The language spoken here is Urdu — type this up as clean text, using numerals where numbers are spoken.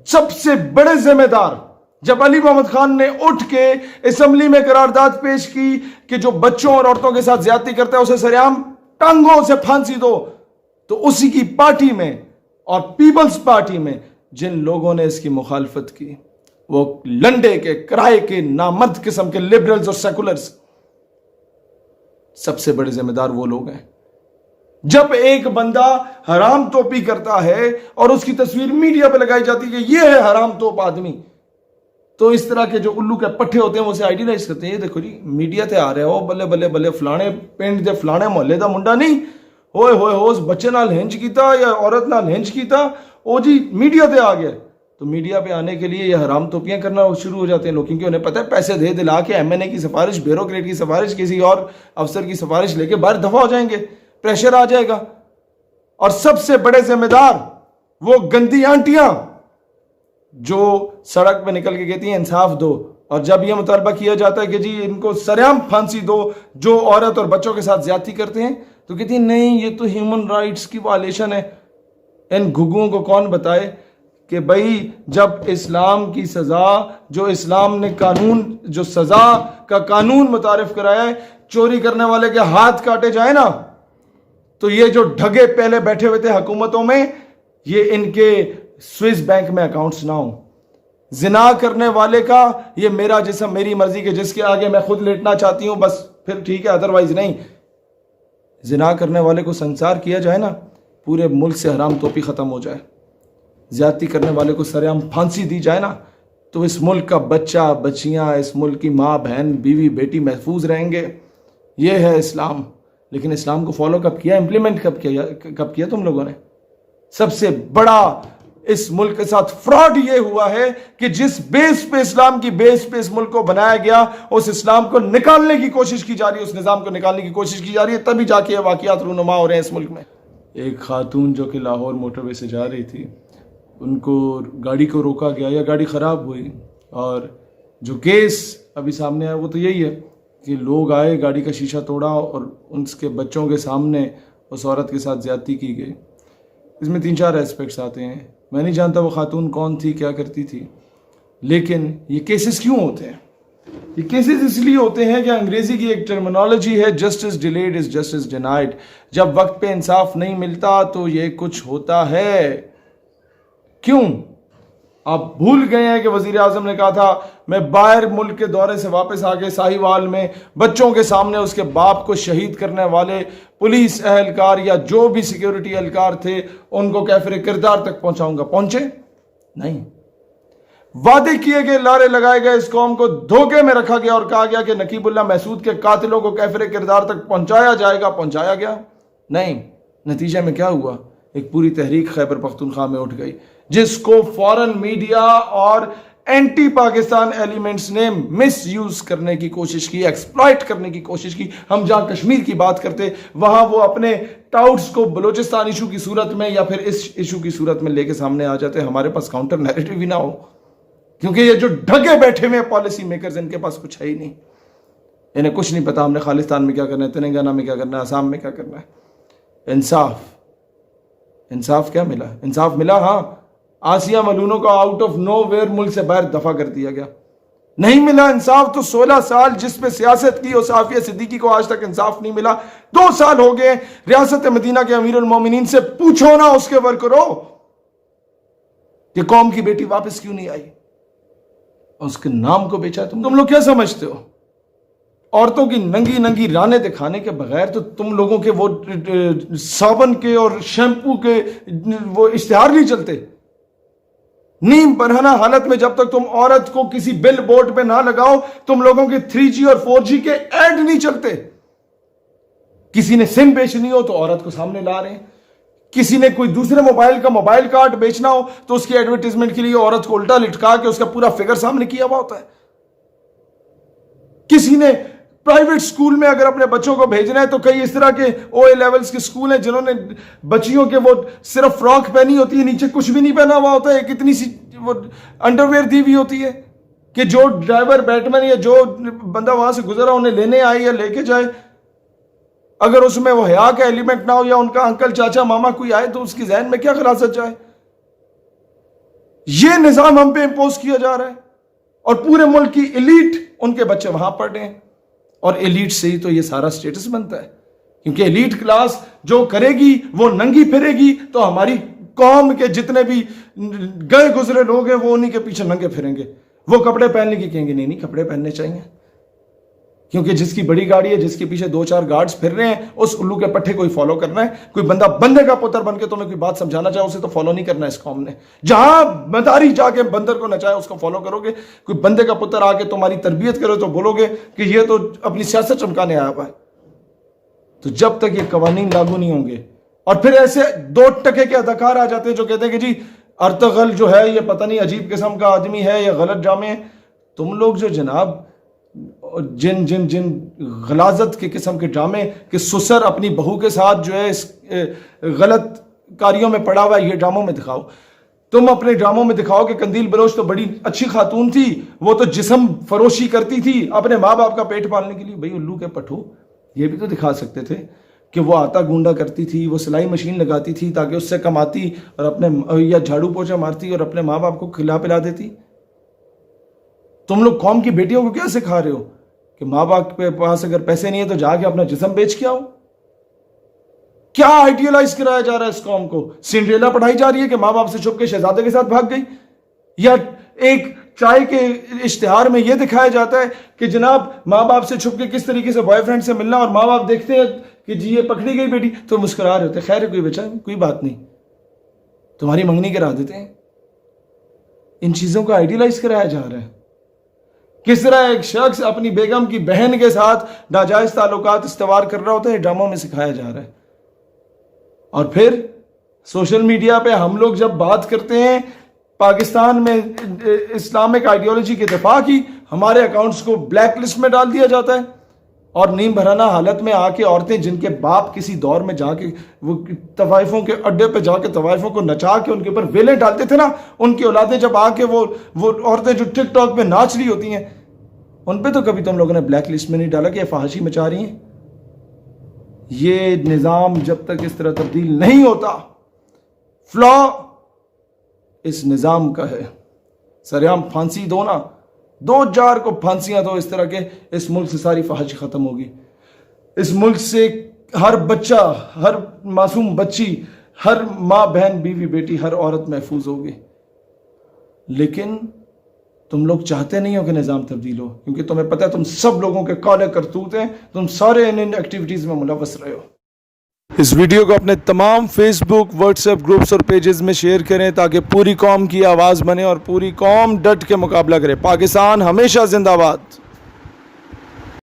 سب سے بڑے ذمہ دار جب علی محمد خان نے اٹھ کے اسمبلی میں قرارداد پیش کی کہ جو بچوں اور عورتوں کے ساتھ زیادتی کرتا ہے اسے سریعام ٹانگوں سے پھانسی دو، تو اسی کی پارٹی میں اور پیپلز پارٹی میں جن لوگوں نے اس کی مخالفت کی وہ لنڈے کے کرائے کے نامرد قسم کے لبرلز اور سیکولرز، سب سے بڑے ذمہ دار وہ لوگ ہیں۔ جب ایک بندہ حرام توپی کرتا ہے اور اس کی تصویر میڈیا پہ لگائی جاتی ہے کہ یہ ہے حرام توپ آدمی، تو اس طرح کے جو الو کے پٹھے ہوتے ہیں وہ اسے آئیڈیلائز کرتے ہیں، یہ دیکھو جی میڈیا تے آ رہے ہو، بلے بلے بلے فلانے پنڈ دے فلانے محلے دا منڈا نہیں ہوئے ہوئے ہو اس بچے نال ہنج کیتا یا عورت نال ہنج کیتا، او جی میڈیا تے آ گیا۔ تو میڈیا پہ آنے کے لیے یہ حرام توپیاں کرنا شروع ہو جاتے ہیں لوگ، کیونکہ انہیں پتہ ہے پیسے دے دلا کے ایم این اے کی سفارش، بیوروکریٹ کی سفارش، کسی اور افسر کی سفارش لے کے باہر دفع ہو جائیں گے، پریشر آ جائے گا۔ اور سب سے بڑے ذمہ دار وہ گندی آنٹیاں جو سڑک پہ نکل کے کہتی ہیں انصاف دو، اور جب یہ مطالبہ کیا جاتا ہے کہ جی ان کو سریعام پھانسی دو جو عورت اور بچوں کے ساتھ زیادتی کرتے ہیں، تو کہتی ہیں نہیں یہ تو ہیومن رائٹس کی وائلیشن ہے۔ ان گھگوں کو کون بتائے کہ بھائی جب اسلام کی سزا، جو اسلام نے قانون، جو سزا کا قانون متعارف کرایا ہے، چوری کرنے والے کے ہاتھ کاٹے جائیں نا، تو یہ جو ڈھگے پہلے بیٹھے ہوئے تھے حکومتوں میں، یہ ان کے سوئس بینک میں اکاؤنٹس نہ ہوں۔ زنا کرنے والے کا یہ میرا جسم میری مرضی کے جس کے آگے میں خود لیٹنا چاہتی ہوں بس پھر ٹھیک ہے، ادروائز نہیں۔ زنا کرنے والے کو سنسار کیا جائے نا، پورے ملک سے حرام توپی ختم ہو جائے، زیادتی کرنے والے کو سریعام پھانسی دی جائے نا، تو اس ملک کا بچہ بچیاں، اس ملک کی ماں بہن بیوی بیٹی محفوظ رہیں گے۔ یہ ہے اسلام۔ لیکن اسلام کو فالو کب کیا، امپلیمنٹ کب کیا تم لوگوں نے؟ سب سے بڑا اس ملک کے ساتھ فراڈ یہ ہوا ہے کہ جس بیس پہ اسلام کی بیس پہ اس ملک کو بنایا گیا، اس اسلام کو نکالنے کی کوشش کی جا رہی ہے، اس نظام کو نکالنے کی کوشش کی جا رہی ہے، تبھی جا کے یہ واقعات رونما ہو رہے ہیں اس ملک میں۔ ایک خاتون جو کہ لاہور موٹر وے سے جا رہی تھی، ان کو گاڑی کو روکا گیا یا گاڑی خراب ہوئی، اور جو کیس ابھی سامنے آیا وہ تو یہی ہے کہ لوگ آئے، گاڑی کا شیشہ توڑا اور ان کے بچوں کے سامنے اس عورت کے ساتھ زیادتی کی گئی۔ اس میں 3-4 ایسپیکٹس آتے ہیں، میں نہیں جانتا وہ خاتون کون تھی، کیا کرتی تھی، لیکن یہ کیسز کیوں ہوتے ہیں؟ یہ کیسز اس لیے ہوتے ہیں کہ انگریزی کی ایک ٹرمینالوجی ہے، justice delayed is justice denied. جب وقت پہ انصاف نہیں ملتا تو یہ کچھ ہوتا ہے۔ کیوں؟ آپ بھول گئے ہیں کہ وزیر اعظم نے کہا تھا میں باہر ملک کے دورے سے واپس آ کے ساہیوال میں بچوں کے سامنے اس کے باپ کو شہید کرنے والے پولیس اہلکار یا جو بھی سیکیورٹی اہلکار تھے ان کو کیفر کردار تک پہنچاؤں گا۔ پہنچے نہیں۔ وعدے کیے گئے، لارے لگائے گئے، اس قوم کو دھوکے میں رکھا گیا اور کہا گیا کہ نقیب اللہ محسود کے قاتلوں کو کیفر کردار تک پہنچایا جائے گا، پہنچایا گیا نہیں۔ نتیجے میں کیا ہوا؟ ایک پوری تحریک خیبر پختونخوا میں اٹھ گئی جس کو فورن میڈیا اور اینٹی پاکستان ایلیمنٹس نے مس یوز کرنے کی کوشش کی، ایکسپلائٹ کرنے کی کوشش کی۔ ہم جہاں کشمیر کی بات کرتے وہاں وہ اپنے ٹاؤٹس کو بلوچستان ایشو کی صورت میں یا پھر اس ایشو کی صورت میں لے کے سامنے آ جاتے، ہمارے پاس کاؤنٹر نیریٹو بھی نہ ہو، کیونکہ یہ جو ڈھگے بیٹھے ہوئے پالیسی میکرز ان کے پاس کچھ ہے ہی نہیں، انہیں کچھ نہیں پتا ہم نے خالستان میں کیا کرنا ہے، تلنگانہ میں کیا کرنا ہے، آسام میں کیا کرنا ہے۔ انصاف کیا ملا؟ انصاف ملا، ہاں، آسیہ ملونوں کو آؤٹ آف نو ویئر ملک سے باہر دفع کر دیا گیا۔ نہیں ملا انصاف تو 16 سال جس پہ سیاست کی اس عافیہ صدیقی کو آج تک انصاف نہیں ملا۔ 2 سال ہو گئے ریاست مدینہ کے امیر المومنین سے پوچھو نا اس کے ورکروں کہ قوم کی بیٹی واپس کیوں نہیں آئی، اس کے نام کو بیچا۔ تم لوگ کیا سمجھتے ہو؟ عورتوں کی ننگی ننگی رانے دکھانے کے بغیر تو تم لوگوں کے وہ صابن کے اور شیمپو کے وہ اشتہار نہیں چلتے۔ نیم برہنہ حالت میں جب تک تم عورت کو کسی بل بورڈ پہ نہ لگاؤ، تم لوگوں کے 3G اور 4G کے ایڈ نہیں چلتے۔ کسی نے سم بیچنی ہو تو عورت کو سامنے لا رہے ہیں، کسی نے کوئی دوسرے موبائل کا موبائل کارڈ بیچنا ہو تو اس کی ایڈورٹیزمنٹ کے لیے عورت کو الٹا لٹکا کے اس کا پورا فگر سامنے کیا ہوا ہوتا ہے۔ کسی نے پرائیویٹ سکول میں اگر اپنے بچوں کو بھیجنا ہے تو کئی اس طرح کے OA لیولز کے سکول ہیں جنہوں نے بچیوں کے وہ صرف فراک پہنی ہوتی ہے، نیچے کچھ بھی نہیں پہنا ہوا ہوتا ہے، ایک اتنی سی وہ انڈرویئر دی ہوئی ہوتی ہے کہ جو ڈرائیور بیٹمین یا جو بندہ وہاں سے گزرا انہیں لینے آئے یا لے کے جائے، اگر اس میں وہ حیا کا ایلیمنٹ نہ ہو یا ان کا انکل چاچا ماما کوئی آئے تو اس کی ذہن میں کیا خلاصت جائے؟ یہ نظام ہم پہ امپوز کیا جا رہا ہے اور پورے ملک کی ایلیٹ ان کے بچے وہاں پڑھ رہے ہیں اور ایلیٹ سے ہی تو یہ سارا سٹیٹس بنتا ہے کیونکہ ایلیٹ کلاس جو کرے گی وہ ننگی پھرے گی تو ہماری قوم کے جتنے بھی گئے گزرے لوگ ہیں وہ انہی کے پیچھے ننگے پھریں گے. وہ کپڑے پہننے کی کہیں گے نہیں کپڑے پہننے چاہیے کیونکہ جس کی بڑی گاڑی ہے جس کے پیچھے 2-4 گارڈز پھر رہے ہیں اس الو کے پٹھے کوئی فالو کرنا ہے. کوئی بندہ بندے کا پتر بن کے تمہیں کوئی بات سمجھانا چاہے اسے تو فالو نہیں کرنا ہے. اس قوم نے جہاں مداری جا کے بندر کو نچائے اس کو فالو کرو گے. کوئی بندے کا پتر آ کے تمہاری تربیت کرے تو بولو گے کہ یہ تو اپنی سیاست چمکانے آیا ہوا ہے. تو جب تک یہ قوانین لاگو نہیں ہوں گے اور پھر ایسے 2 ٹکے کے اداکار آ جاتے ہیں جو کہتے ہیں کہ جی ارطغرل جو ہے یہ پتہ نہیں عجیب قسم کا آدمی ہے یا غلط ڈرامے ہیں. تم لوگ جو جناب جن غلاظت کے قسم کے ڈرامے کہ سسر اپنی بہو کے ساتھ جو ہے اس غلط کاریوں میں پڑا ہوا ہے یہ ڈراموں میں دکھاؤ. تم اپنے ڈراموں میں دکھاؤ کہ قندیل بلوچ تو بڑی اچھی خاتون تھی وہ تو جسم فروشی کرتی تھی اپنے ماں باپ کا پیٹ پالنے کے لیے. بھئی الو کے پٹھو یہ بھی تو دکھا سکتے تھے کہ وہ آٹا گونڈا کرتی تھی وہ سلائی مشین لگاتی تھی تاکہ اس سے کماتی اور اپنے یا جھاڑو پوچھا مارتی اور اپنے ماں باپ کو کھلا پلا دیتی. تم لوگ قوم کی بیٹیوں کو کیا سکھا رہے ہو کہ ماں باپ کے پاس اگر پیسے نہیں ہیں تو جا کے اپنا جسم بیچ کے آؤ. کیا آئیڈیالائز کرایا جا رہا ہے اس قوم کو. سنڈریلا پڑھائی جا رہی ہے کہ ماں باپ سے چھپ کے شہزادے کے ساتھ بھاگ گئی. یا ایک چائے کے اشتہار میں یہ دکھایا جاتا ہے کہ جناب ماں باپ سے چھپ کے کس طریقے سے بوائے فرینڈ سے ملنا اور ماں باپ دیکھتے ہیں کہ جی یہ پکڑی گئی بیٹی تو مسکرا رہے ہوتے خیر کوئی بچہ کوئی بات نہیں تمہاری منگنی کرا دیتے ہیں. ان چیزوں کو آئیڈیالائز کرایا جا رہا ہے. کس طرح ایک شخص اپنی بیگم کی بہن کے ساتھ ناجائز تعلقات استوار کر رہا ہوتا ہے ڈراموں میں سکھایا جا رہا ہے. اور پھر سوشل میڈیا پہ ہم لوگ جب بات کرتے ہیں پاکستان میں اسلامک آئیڈیالوجی کے دفاع کی ہمارے اکاؤنٹس کو بلیک لسٹ میں ڈال دیا جاتا ہے اور نیم بھرانا حالت میں آ کے عورتیں جن کے باپ کسی دور میں جا کے وہ طوائفوں کے اڈے پہ جا کے طوائفوں کو نچا کے ان کے اوپر ویلیں ڈالتے تھے نا ان کی اولادیں جب آ کے وہ عورتیں جو ٹک ٹاک پہ ناچ رہی ہوتی ہیں ان پہ تو کبھی تم لوگوں نے بلیک لسٹ میں نہیں ڈالا کہ یہ فحاشی مچا رہی ہیں. یہ نظام جب تک اس طرح تبدیل نہیں ہوتا فلا اس نظام کا ہے. سریعام پھانسی دو نا 2-4 کو پھانسیاں دو اس طرح کے اس ملک سے ساری فحاشی ختم ہوگی. اس ملک سے ہر بچہ ہر معصوم بچی ہر ماں بہن بیوی بیٹی ہر عورت محفوظ ہوگی. لیکن تم لوگ چاہتے نہیں ہو کہ نظام تبدیل ہو کیونکہ تمہیں پتہ ہے تم سب لوگوں کے کالے کرتوت ہیں تم سارے ان ایکٹیویٹیز میں ملوث رہے ہو. اس ویڈیو کو اپنے تمام فیس بک واٹس ایپ گروپس اور پیجز میں شیئر کریں تاکہ پوری قوم کی آواز بنے اور پوری قوم ڈٹ کے مقابلہ کرے. پاکستان ہمیشہ زندہ باد.